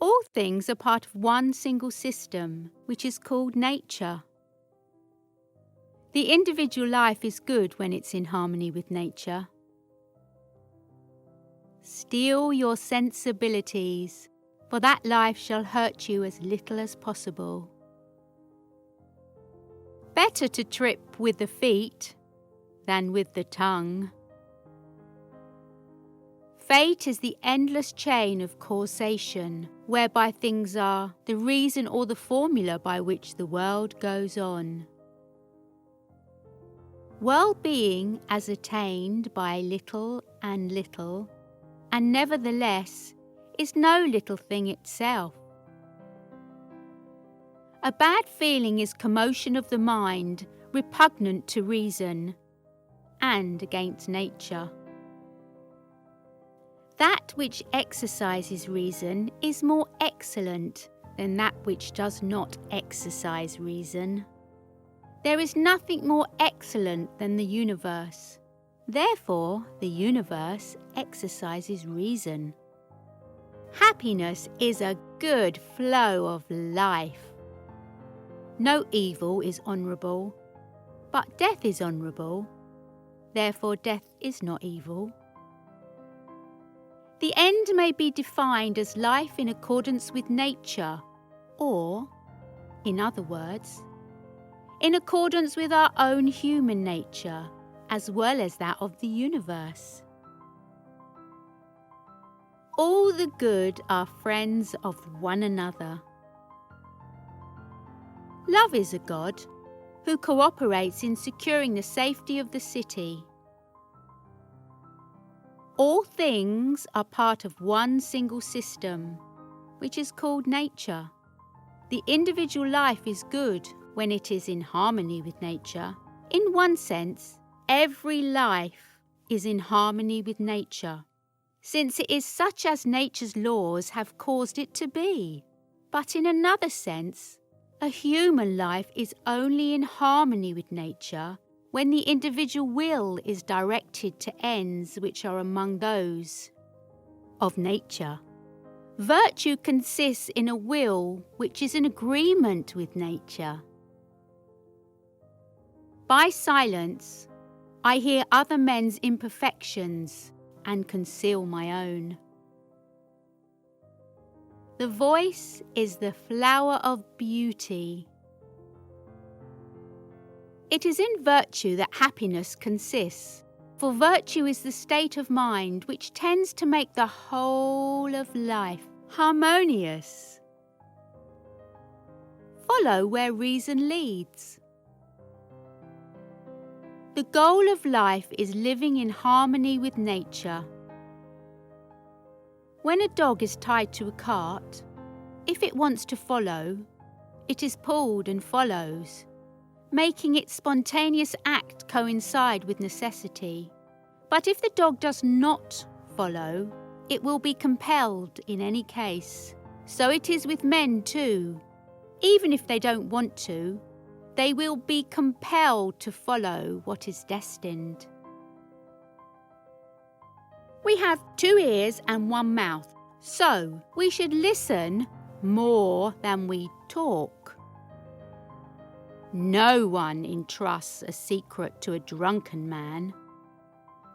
All things are part of one single system, which is called nature. The individual life is good when it's in harmony with nature. Steel your sensibilities, for that life shall hurt you as little as possible. Better to trip with the feet than with the tongue. Fate is the endless chain of causation, whereby things are the reason or the formula by which the world goes on. Well-being as attained by little, and nevertheless, is no little thing itself. A bad feeling is commotion of the mind, repugnant to reason, and against nature. That which exercises reason is more excellent than that which does not exercise reason. There is nothing more excellent than the universe. Therefore, the universe exercises reason. Happiness is a good flow of life. No evil is honourable, but death is honourable. Therefore, death is not evil. The end may be defined as life in accordance with nature, or, in other words, in accordance with our own human nature, as well as that of the universe. All the good are friends of one another. Love is a god who cooperates in securing the safety of the city. All things are part of one single system, which is called nature. The individual life is good when it is in harmony with nature. In one sense, every life is in harmony with nature, since it is such as nature's laws have caused it to be. But in another sense, a human life is only in harmony with nature when the individual will is directed to ends which are among those of nature. Virtue consists in a will which is in agreement with nature. By silence, I hear other men's imperfections and conceal my own. The voice is the flower of beauty. It is in virtue that happiness consists, for virtue is the state of mind which tends to make the whole of life harmonious. Follow where reason leads. The goal of life is living in harmony with nature. When a dog is tied to a cart, if it wants to follow, it is pulled and follows, making its spontaneous act coincide with necessity. But if the dog does not follow, it will be compelled in any case. So it is with men too. Even if they don't want to, they will be compelled to follow what is destined. We have 2 ears and 1 mouth, so we should listen more than we talk. No one entrusts a secret to a drunken man,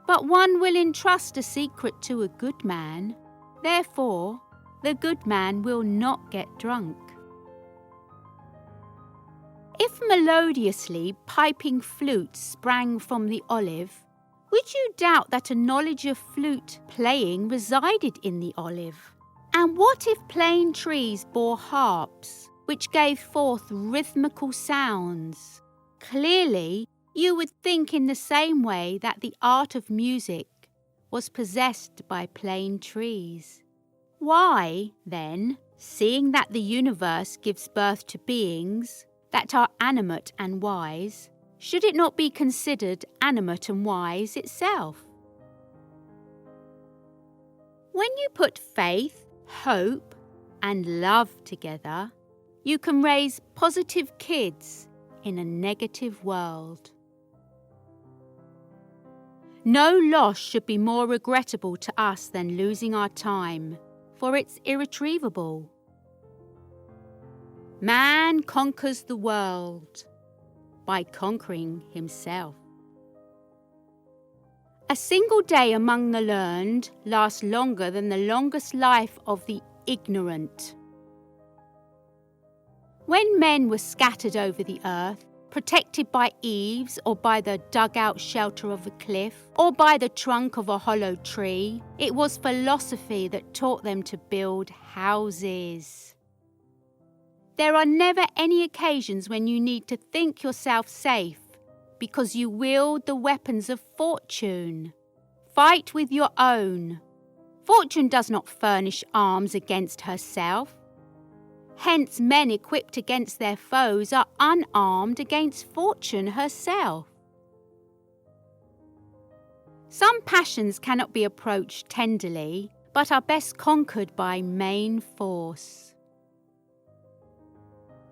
but one will entrust a secret to a good man. Therefore, the good man will not get drunk. If melodiously piping flutes sprang from the olive, would you doubt that a knowledge of flute playing resided in the olive? And what if plane trees bore harps, which gave forth rhythmical sounds? Clearly, you would think in the same way that the art of music was possessed by plane trees. Why, then, seeing that the universe gives birth to beings that are animate and wise, should it not be considered animate and wise itself? When you put faith, hope, and love together, you can raise positive kids in a negative world. No loss should be more regrettable to us than losing our time, for it's irretrievable. Man conquers the world by conquering himself. A single day among the learned lasts longer than the longest life of the ignorant. When men were scattered over the earth, protected by eaves or by the dug-out shelter of a cliff or by the trunk of a hollow tree, it was philosophy that taught them to build houses. There are never any occasions when you need to think yourself safe because you wield the weapons of fortune. Fight with your own. Fortune does not furnish arms against herself. Hence, men equipped against their foes are unarmed against fortune herself. Some passions cannot be approached tenderly, but are best conquered by main force.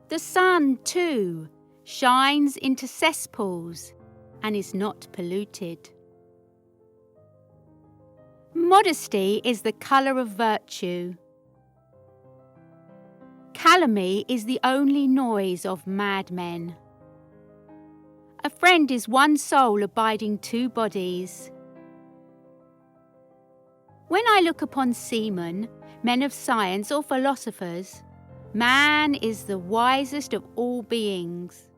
The sun, too, shines into cesspools and is not polluted. Modesty is the colour of virtue. Calumny is the only noise of madmen. A friend is one soul abiding two bodies. When I look upon seamen, men of science or philosophers, man is the wisest of all beings.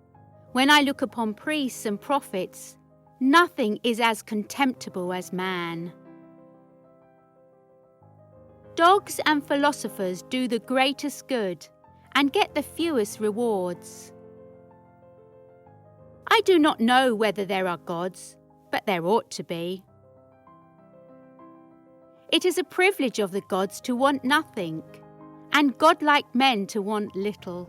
When I look upon priests and prophets, nothing is as contemptible as man. Dogs and philosophers do the greatest good and get the fewest rewards. I do not know whether there are gods, but there ought to be. It is a privilege of the gods to want nothing, and godlike men to want little.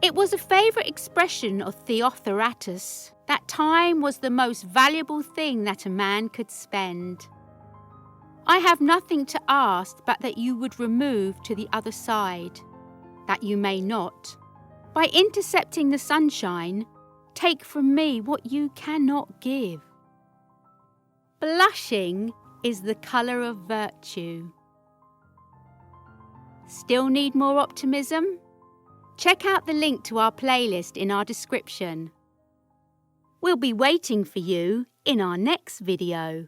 It was a favourite expression of Theophratus that time was the most valuable thing that a man could spend. I have nothing to ask but that you would remove to the other side, that you may not, by intercepting the sunshine, take from me what you cannot give. Blushing is the colour of virtue. Still need more optimism? Check out the link to our playlist in our description. We'll be waiting for you in our next video.